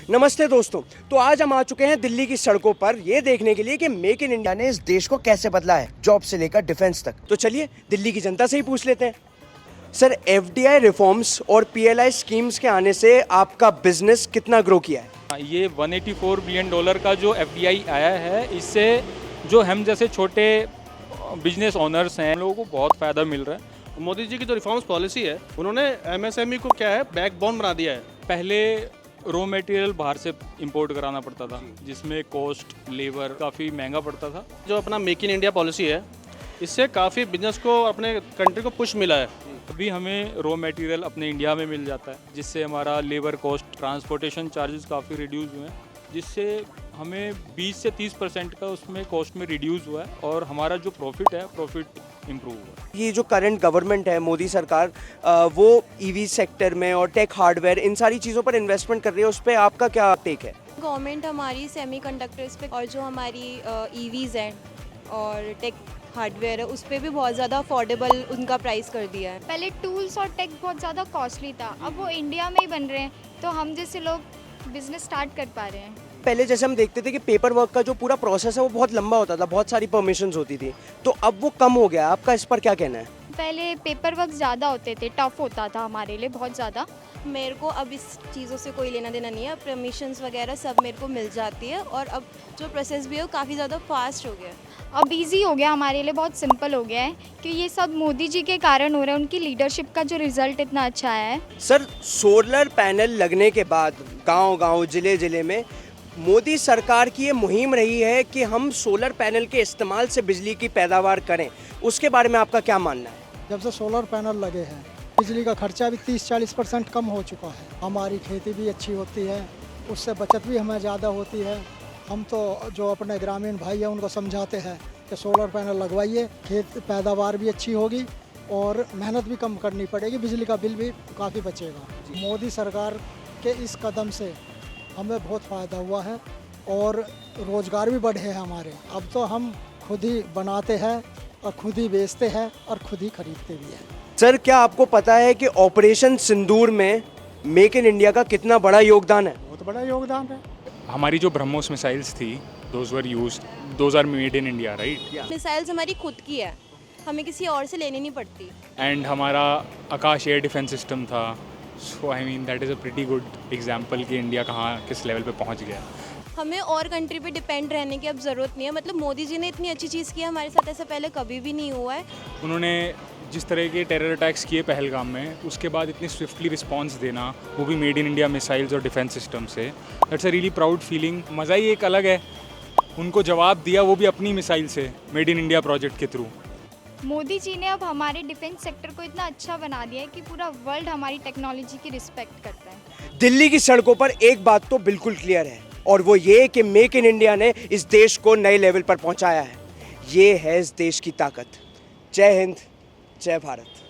नमस्ते दोस्तों। तो आज हम आ चुके हैं दिल्ली की सड़कों पर ये देखने के लिए कि मेक इन इंडिया ने इस देश को कैसे बदला है, जॉब से लेकर डिफेंस तक। तो चलिए दिल्ली की जनता से ही पूछ लेते हैं। सर, एफडीआई रिफॉर्म्स और पीएलआई स्कीम्स के आने से आपका बिजनेस कितना ग्रो किया है? ये $184 बिलियन का जो एफडीआई आया है, इससे जो हम जैसे छोटे बिजनेस ओनर्स हैं, उन लोगों को बहुत फ़ायदा मिल रहा है। मोदी जी की जो रिफॉर्म्स पॉलिसी है, उन्होंने एमएसएमई को क्या है, बैकबोन बना दिया है। पहले रॉ मटेरियल बाहर से इंपोर्ट कराना पड़ता था, जिसमें कॉस्ट लेबर काफ़ी महंगा पड़ता था। जो अपना मेक इन इंडिया पॉलिसी है, इससे काफ़ी बिजनेस को, अपने कंट्री को पुश मिला है। अभी हमें रॉ मटेरियल अपने इंडिया में मिल जाता है, जिससे हमारा लेबर कॉस्ट, ट्रांसपोर्टेशन चार्जेस काफ़ी रिड्यूस हुए हैं, जिससे हमें 20 से 30% का उसमें कॉस्ट में रिड्यूस हुआ है और हमारा जो प्रॉफिट है, प्रॉफिट इम्प्रूव हुआ है। ये जो करंट गवर्नमेंट है, मोदी सरकार, वो ईवी सेक्टर में और टेक हार्डवेयर इन सारी चीज़ों पर इन्वेस्टमेंट कर रही है, उस पर आपका क्या टेक है? गवर्नमेंट हमारी सेमीकंडक्टर्स पे और जो हमारी ईवीज़ हैं और टेक हार्डवेयर है, उस पर भी बहुत ज़्यादा अफोर्डेबल उनका प्राइस कर दिया है। पहले टूल्स और टेक बहुत ज़्यादा कॉस्टली था, अब वो इंडिया में ही बन रहे हैं, तो हम जैसे लोग बिजनेस स्टार्ट कर पा रहे हैं। पहले जैसे हम देखते थे कि पेपर वर्क का जो पूरा प्रोसेस है वो बहुत लंबा होता था, बहुत सारी परमिशंस होती थी, तो अब वो कम हो गया। आपका इस पर क्या कहना है? पहले पेपर वर्क ज़्यादा होते थे, टफ होता था हमारे लिए बहुत ज़्यादा। मेरे को अब इस चीज़ों से कोई लेना देना नहीं है, परमिशंस वगैरह सब मेरे को मिल जाती है और अब जो प्रोसेस भी है वो काफ़ी ज़्यादा फास्ट हो गया है। अब इजी हो गया हमारे लिए, बहुत सिंपल हो गया है कि ये सब मोदी जी के कारण हो रहा है, उनकी लीडरशिप का जो रिजल्ट इतना अच्छा आया है। सर, सोलर पैनल लगने के बाद गांव-गांव, ज़िले-ज़िले में मोदी सरकार की ये मुहिम रही है कि हम सोलर पैनल के इस्तेमाल से बिजली की पैदावार करें, उसके बारे में आपका क्या मानना है? जब से सोलर पैनल लगे हैं, बिजली का खर्चा भी 30-40% कम हो चुका है। हमारी खेती भी अच्छी होती है, उससे बचत भी हमें ज़्यादा होती है। हम तो जो अपने ग्रामीण भाई हैं उनको समझाते हैं कि सोलर पैनल लगवाइए, खेत पैदावार भी अच्छी होगी और मेहनत भी कम करनी पड़ेगी, बिजली का बिल भी काफ़ी बचेगा। मोदी सरकार के इस कदम से हमें बहुत फ़ायदा हुआ है और रोज़गार भी बढ़े हैं हमारे। अब तो हम खुद ही बनाते हैं और खुद ही बेचते हैं और खुद ही खरीदते भी हैं। सर, क्या आपको पता है कि ऑपरेशन सिंदूर में मेक इन इंडिया का कितना बड़ा योगदान है? बहुत बड़ा योगदान है। हमारी जो ब्रह्मोस मिसाइल्स थी, those are made in India, right? Missiles हमारी खुद की है, हमें किसी और से लेनी नहीं पड़ती। एंड हमारा आकाश एयर डिफेंस सिस्टम था। So I mean that is a pretty good example कि इंडिया कहाँ किस लेवल पे पहुँच गया। हमें और कंट्री पे डिपेंड रहने की अब ज़रूरत नहीं है। मतलब मोदी जी ने इतनी अच्छी चीज़ की है हमारे साथ, ऐसा पहले कभी भी नहीं हुआ है। उन्होंने जिस तरह के टेरर अटैक्स किए पहलगाम में, उसके बाद इतनी स्विफ्टली रिस्पांस देना, वो भी मेड इन इंडिया मिसाइल्स और डिफेंस सिस्टम से, that's a really proud feeling. मज़ा ही एक अलग है। उनको जवाब दिया वो भी अपनी मिसाइल से, मेड इन इंडिया प्रोजेक्ट के थ्रू। मोदी जी ने अब हमारे डिफेंस सेक्टर को इतना अच्छा बना दिया है कि पूरा वर्ल्ड हमारी टेक्नोलॉजी की रिस्पेक्ट करता है। दिल्ली की सड़कों पर एक बात तो बिल्कुल क्लियर है और वो ये कि मेक इन इंडिया ने इस देश को नए लेवल पर पहुंचाया है। ये है इस देश की ताकत। जय हिंद, जय भारत।